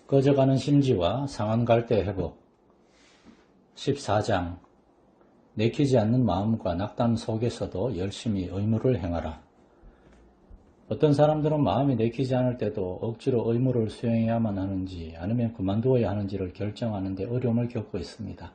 꺼져가는 심지와 상한 갈대 회복 14장 내키지 않는 마음과 낙담 속에서도 열심히 의무를 행하라. 어떤 사람들은 마음이 내키지 않을 때도 억지로 의무를 수행해야만 하는지 아니면 그만두어야 하는지를 결정하는 데 어려움을 겪고 있습니다.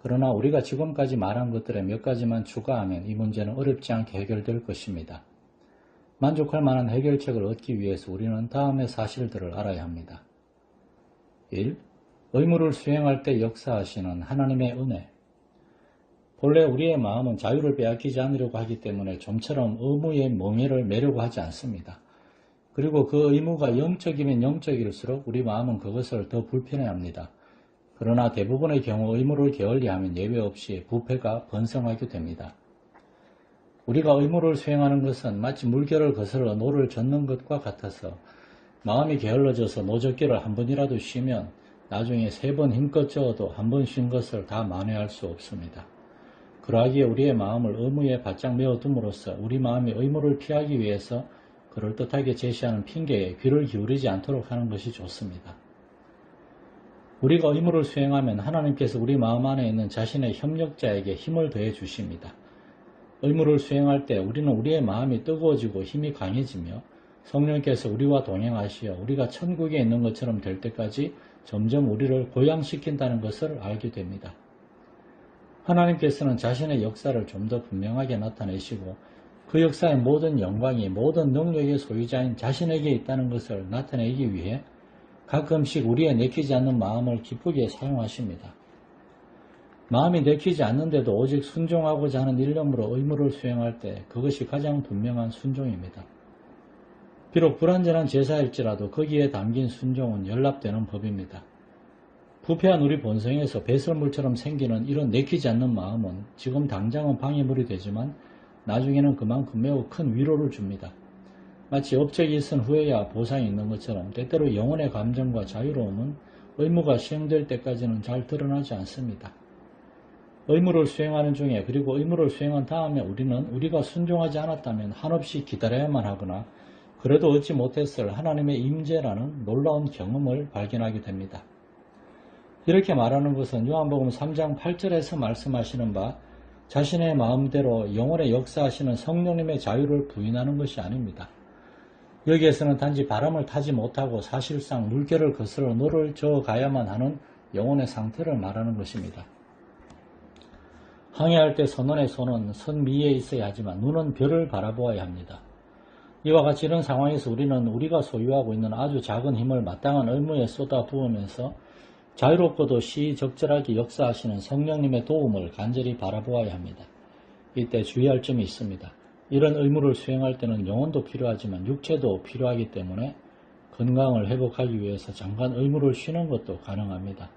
그러나 우리가 지금까지 말한 것들의 몇 가지만 추가하면 이 문제는 어렵지 않게 해결될 것입니다. 만족할 만한 해결책을 얻기 위해서 우리는 다음의 사실들을 알아야 합니다. 1. 의무를 수행할 때 역사하시는 하나님의 은혜. 본래 우리의 마음은 자유를 빼앗기지 않으려고 하기 때문에 좀처럼 의무의 멍해를 매려고 하지 않습니다. 그리고 그 의무가 영적이면 영적일수록 우리 마음은 그것을 더 불편해합니다. 그러나 대부분의 경우 의무를 게을리하면 예외 없이 부패가 번성하게 됩니다. 우리가 의무를 수행하는 것은 마치 물결을 거슬러 노를 젓는 것과 같아서 마음이 게을러져서 노젓기를 한 번이라도 쉬면 나중에 3번 힘껏 저어도 한 번 쉰 것을 다 만회할 수 없습니다. 그러하기에 우리의 마음을 의무에 바짝 메어둠으로써 우리 마음이 의무를 피하기 위해서 그럴듯하게 제시하는 핑계에 귀를 기울이지 않도록 하는 것이 좋습니다. 우리가 의무를 수행하면 하나님께서 우리 마음 안에 있는 자신의 협력자에게 힘을 더해 주십니다. 의무를 수행할 때 우리는 우리의 마음이 뜨거워지고 힘이 강해지며 성령께서 우리와 동행하시어 우리가 천국에 있는 것처럼 될 때까지 점점 우리를 고양시킨다는 것을 알게 됩니다. 하나님께서는 자신의 역사를 좀 더 분명하게 나타내시고 그 역사의 모든 영광이 모든 능력의 소유자인 자신에게 있다는 것을 나타내기 위해 가끔씩 우리의 내키지 않는 마음을 기쁘게 사용하십니다. 마음이 내키지 않는데도 오직 순종하고자 하는 일념으로 의무를 수행할 때 그것이 가장 분명한 순종입니다. 비록 불완전한 제사일지라도 거기에 담긴 순종은 연락되는 법입니다. 부패한 우리 본성에서 배설물처럼 생기는 이런 내키지 않는 마음은 지금 당장은 방해물이 되지만 나중에는 그만큼 매우 큰 위로를 줍니다. 마치 업적이 있은 후에야 보상이 있는 것처럼 때때로 영혼의 감정과 자유로움은 의무가 시행될 때까지는 잘 드러나지 않습니다. 의무를 수행하는 중에 그리고 의무를 수행한 다음에 우리는 우리가 순종하지 않았다면 한없이 기다려야만 하거나 그래도 얻지 못했을 하나님의 임재라는 놀라운 경험을 발견하게 됩니다. 이렇게 말하는 것은 요한복음 3장 8절에서 말씀하시는 바 자신의 마음대로 영혼에 역사하시는 성령님의 자유를 부인하는 것이 아닙니다. 여기에서는 단지 바람을 타지 못하고 사실상 물결을 거슬러 노를 저어가야만 하는 영혼의 상태를 말하는 것입니다. 항해할 때 선원의 손은 선 위에 있어야 하지만 눈은 별을 바라보아야 합니다. 이와 같이 이런 상황에서 우리는 우리가 소유하고 있는 아주 작은 힘을 마땅한 의무에 쏟아부으면서 자유롭고도 시적절하게 역사하시는 성령님의 도움을 간절히 바라보아야 합니다. 이때 주의할 점이 있습니다. 이런 의무를 수행할 때는 영혼도 필요하지만 육체도 필요하기 때문에 건강을 회복하기 위해서 잠깐 의무를 쉬는 것도 가능합니다.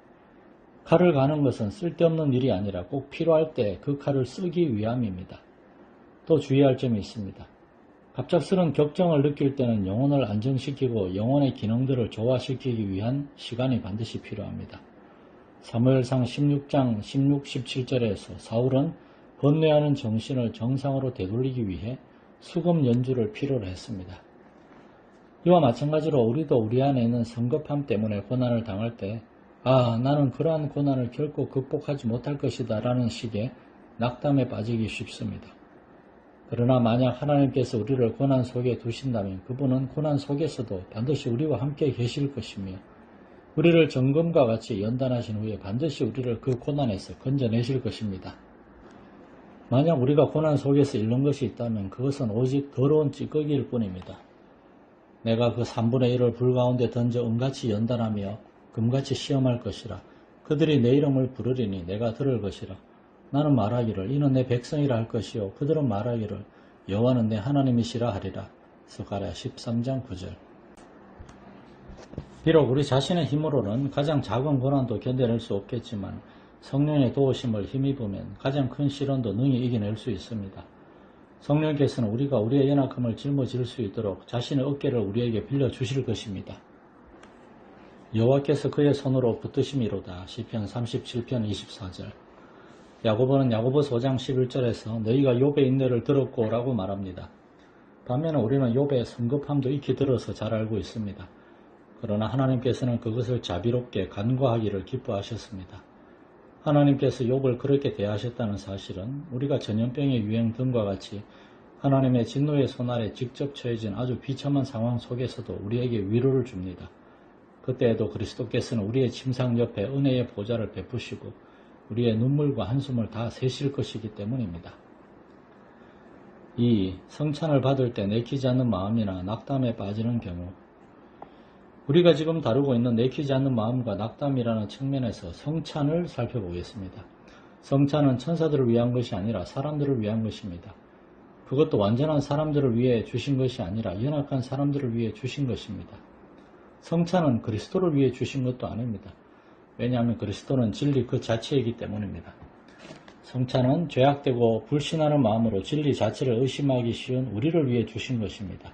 칼을 가는 것은 쓸데없는 일이 아니라 꼭 필요할 때 그 칼을 쓰기 위함입니다. 또 주의할 점이 있습니다. 갑작스런 격정을 느낄 때는 영혼을 안정시키고 영혼의 기능들을 조화시키기 위한 시간이 반드시 필요합니다. 사무엘상 16장 16, 17절에서 사울은 번뇌하는 정신을 정상으로 되돌리기 위해 수금 연주를 필요로 했습니다. 이와 마찬가지로 우리도 우리 안에 있는 성급함 때문에 고난을 당할 때 나는 그러한 고난을 결코 극복하지 못할 것이다 라는 식의 낙담에 빠지기 쉽습니다. 그러나 만약 하나님께서 우리를 고난 속에 두신다면 그분은 고난 속에서도 반드시 우리와 함께 계실 것이며 우리를 정금과 같이 연단하신 후에 반드시 우리를 그 고난에서 건져내실 것입니다. 만약 우리가 고난 속에서 잃는 것이 있다면 그것은 오직 더러운 찌꺼기일 뿐입니다. 내가 그 3분의 1을 불 가운데 던져 은같이 연단하며 금같이 시험할 것이라. 그들이 내 이름을 부르리니 내가 들을 것이라. 나는 말하기를 이는 내 백성이라 할 것이요 그들은 말하기를 여호와는 내 하나님이시라 하리라. 스가랴 13장 9절. 비록 우리 자신의 힘으로는 가장 작은 고난도 견뎌낼 수 없겠지만 성령의 도우심을 힘입으면 가장 큰 시련도 능히 이겨낼 수 있습니다. 성령께서는 우리가 우리의 연약함을 짊어질 수 있도록 자신의 어깨를 우리에게 빌려주실 것입니다. 여호와께서 그의 손으로 붙드심이로다. 시편 37편 24절. 야고보는 야고보서 5장 11절에서 너희가 욥의 인내를 들었고 라고 말합니다. 반면에 우리는 욥의 성급함도 익히 들어서 잘 알고 있습니다. 그러나 하나님께서는 그것을 자비롭게 간과하기를 기뻐하셨습니다. 하나님께서 욥을 그렇게 대하셨다는 사실은 우리가 전염병의 유행 등과 같이 하나님의 진노의 손 아래 직접 처해진 아주 비참한 상황 속에서도 우리에게 위로를 줍니다. 그때에도 그리스도께서는 우리의 침상 옆에 은혜의 보좌를 베푸시고 우리의 눈물과 한숨을 다 세실 것이기 때문입니다. 2. 성찬을 받을 때 내키지 않는 마음이나 낙담에 빠지는 경우. 우리가 지금 다루고 있는 내키지 않는 마음과 낙담이라는 측면에서 성찬을 살펴보겠습니다. 성찬은 천사들을 위한 것이 아니라 사람들을 위한 것입니다. 그것도 완전한 사람들을 위해 주신 것이 아니라 연약한 사람들을 위해 주신 것입니다. 성찬은 그리스도를 위해 주신 것도 아닙니다. 왜냐하면 그리스도는 진리 그 자체이기 때문입니다. 성찬은 죄악되고 불신하는 마음으로 진리 자체를 의심하기 쉬운 우리를 위해 주신 것입니다.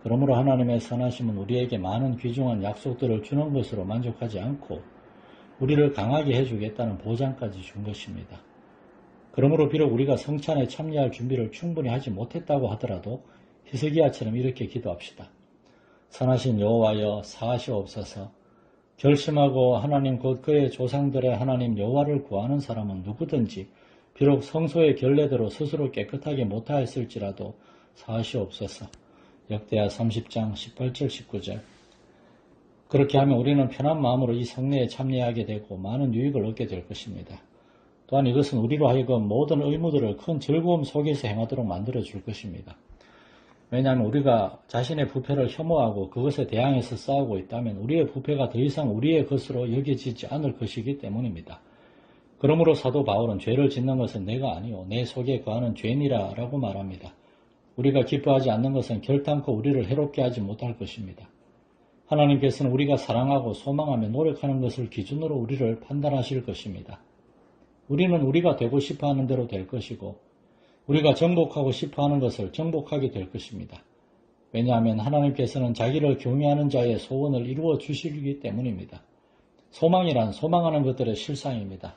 그러므로 하나님의 선하심은 우리에게 많은 귀중한 약속들을 주는 것으로 만족하지 않고 우리를 강하게 해주겠다는 보장까지 준 것입니다. 그러므로 비록 우리가 성찬에 참여할 준비를 충분히 하지 못했다고 하더라도 히스기야처럼 이렇게 기도합시다. 선하신 여호와여 사하시옵소서. 결심하고 하나님 곧 그의 조상들의 하나님 여호와를 구하는 사람은 누구든지 비록 성소의 결례대로 스스로 깨끗하게 못하였을지라도 사하시옵소서. 역대하 30장 18절 19절. 그렇게 하면 우리는 편한 마음으로 이 성례에 참여하게 되고 많은 유익을 얻게 될 것입니다. 또한 이것은 우리로 하여금 모든 의무들을 큰 즐거움 속에서 행하도록 만들어줄 것입니다. 왜냐하면 우리가 자신의 부패를 혐오하고 그것에 대항해서 싸우고 있다면 우리의 부패가 더 이상 우리의 것으로 여겨지지 않을 것이기 때문입니다. 그러므로 사도 바울은 죄를 짓는 것은 내가 아니요 내 속에 거하는 죄니라 라고 말합니다. 우리가 기뻐하지 않는 것은 결단코 우리를 해롭게 하지 못할 것입니다. 하나님께서는 우리가 사랑하고 소망하며 노력하는 것을 기준으로 우리를 판단하실 것입니다. 우리는 우리가 되고 싶어하는 대로 될 것이고 우리가 정복하고 싶어하는 것을 정복하게 될 것입니다. 왜냐하면 하나님께서는 자기를 경외하는 자의 소원을 이루어 주시기 때문입니다. 소망이란 소망하는 것들의 실상입니다.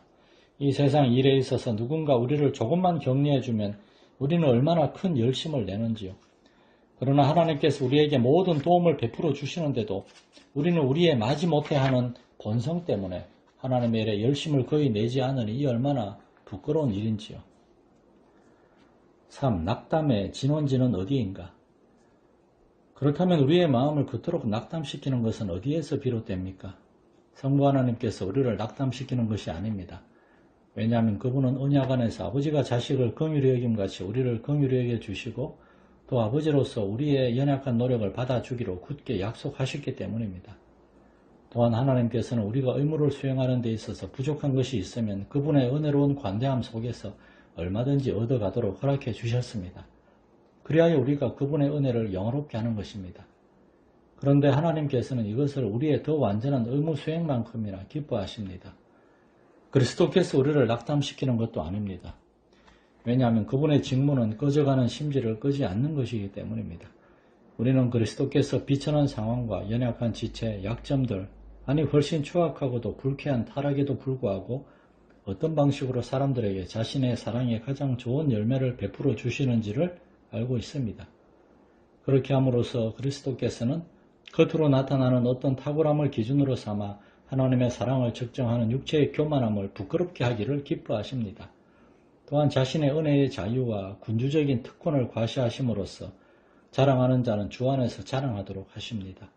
이 세상 일에 있어서 누군가 우리를 조금만 격려해주면 우리는 얼마나 큰 열심을 내는지요. 그러나 하나님께서 우리에게 모든 도움을 베풀어 주시는데도 우리는 우리의 마지못해 하는 본성 때문에 하나님의 일에 열심을 거의 내지 않으니 이 얼마나 부끄러운 일인지요. 3. 낙담의 진원지는 어디인가? 그렇다면 우리의 마음을 그토록 낙담시키는 것은 어디에서 비롯됩니까? 성부 하나님께서 우리를 낙담시키는 것이 아닙니다. 왜냐하면 그분은 언약 안에서 아버지가 자식을 긍휼히 여김같이 우리를 긍휼히 여겨 주시고 또 아버지로서 우리의 연약한 노력을 받아주기로 굳게 약속하셨기 때문입니다. 또한 하나님께서는 우리가 의무를 수행하는 데 있어서 부족한 것이 있으면 그분의 은혜로운 관대함 속에서 얼마든지 얻어가도록 허락해 주셨습니다. 그리하여 우리가 그분의 은혜를 영화롭게 하는 것입니다. 그런데 하나님께서는 이것을 우리의 더 완전한 의무 수행만큼이나 기뻐하십니다. 그리스도께서 우리를 낙담시키는 것도 아닙니다. 왜냐하면 그분의 직무는 꺼져가는 심지를 끄지 않는 것이기 때문입니다. 우리는 그리스도께서 비천한 상황과 연약한 지체, 약점들, 아니 훨씬 추악하고도 불쾌한 타락에도 불구하고 어떤 방식으로 사람들에게 자신의 사랑의 가장 좋은 열매를 베풀어 주시는지를 알고 있습니다. 그렇게 함으로써 그리스도께서는 겉으로 나타나는 어떤 탁월함을 기준으로 삼아 하나님의 사랑을 측정하는 육체의 교만함을 부끄럽게 하기를 기뻐하십니다. 또한 자신의 은혜의 자유와 군주적인 특권을 과시하심으로써 자랑하는 자는 주 안에서 자랑하도록 하십니다.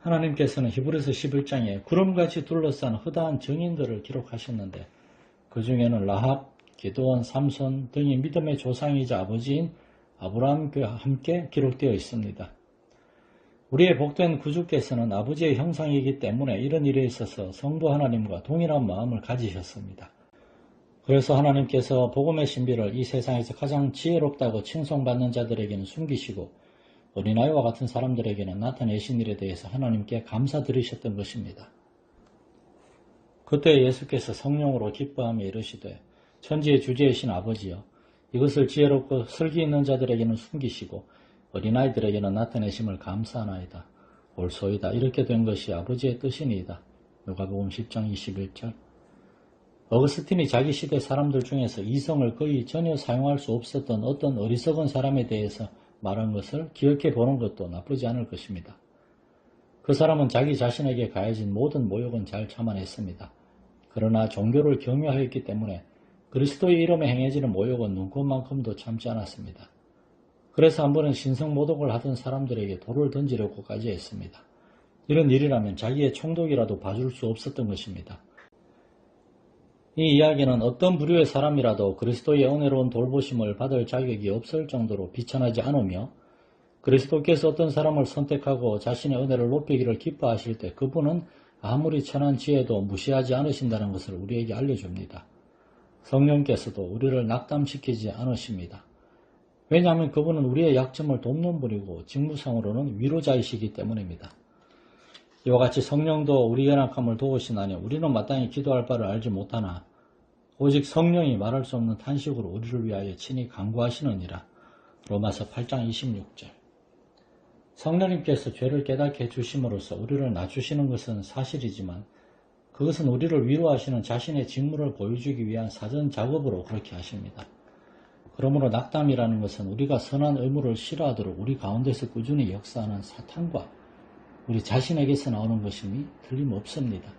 하나님께서는 히브리서 11장에 구름같이 둘러싼 허다한 증인들을 기록하셨는데 그 중에는 라합, 기드온, 삼손 등이 믿음의 조상이자 아버지인 아브라함과 함께 기록되어 있습니다. 우리의 복된 구주께서는 아버지의 형상이기 때문에 이런 일에 있어서 성부 하나님과 동일한 마음을 가지셨습니다. 그래서 하나님께서 복음의 신비를 이 세상에서 가장 지혜롭다고 칭송받는 자들에게는 숨기시고 어린아이와 같은 사람들에게는 나타내신 일에 대해서 하나님께 감사드리셨던 것입니다. 그때 예수께서 성령으로 기뻐하며 이르시되 천지의 주제이신 아버지여 이것을 지혜롭고 슬기 있는 자들에게는 숨기시고 어린아이들에게는 나타내심을 감사하나이다. 옳소이다. 이렇게 된 것이 아버지의 뜻이니이다. 누가복음 10장 21절. 어거스틴이 자기 시대 사람들 중에서 이성을 거의 전혀 사용할 수 없었던 어떤 어리석은 사람에 대해서 말한 것을 기억해 보는 것도 나쁘지 않을 것입니다. 그 사람은 자기 자신에게 가해진 모든 모욕은 잘 참아냈습니다. 그러나 종교를 경외하였기 때문에 그리스도의 이름에 행해지는 모욕은 눈곱만큼도 참지 않았습니다. 그래서 한 번은 신성모독을 하던 사람들에게 돌을 던지려고까지 했습니다. 이런 일이라면 자기의 총독이라도 봐줄 수 없었던 것입니다. 이 이야기는 어떤 부류의 사람이라도 그리스도의 은혜로운 돌보심을 받을 자격이 없을 정도로 비천하지 않으며 그리스도께서 어떤 사람을 선택하고 자신의 은혜를 높이기를 기뻐하실 때 그분은 아무리 천한 지혜도 무시하지 않으신다는 것을 우리에게 알려줍니다. 성령께서도 우리를 낙담시키지 않으십니다. 왜냐하면 그분은 우리의 약점을 돕는 분이고 직무상으로는 위로자이시기 때문입니다. 이와 같이 성령도 우리 연약함을 도우시나니 우리는 마땅히 기도할 바를 알지 못하나 오직 성령이 말할 수 없는 탄식으로 우리를 위하여 친히 간구하시느니라. 로마서 8장 26절. 성령님께서 죄를 깨닫게 해주심으로써 우리를 낮추시는 것은 사실이지만 그것은 우리를 위로하시는 자신의 직무를 보여주기 위한 사전 작업으로 그렇게 하십니다. 그러므로 낙담이라는 것은 우리가 선한 의무를 싫어하도록 우리 가운데서 꾸준히 역사하는 사탄과 우리 자신에게서 나오는 것임이 틀림없습니다.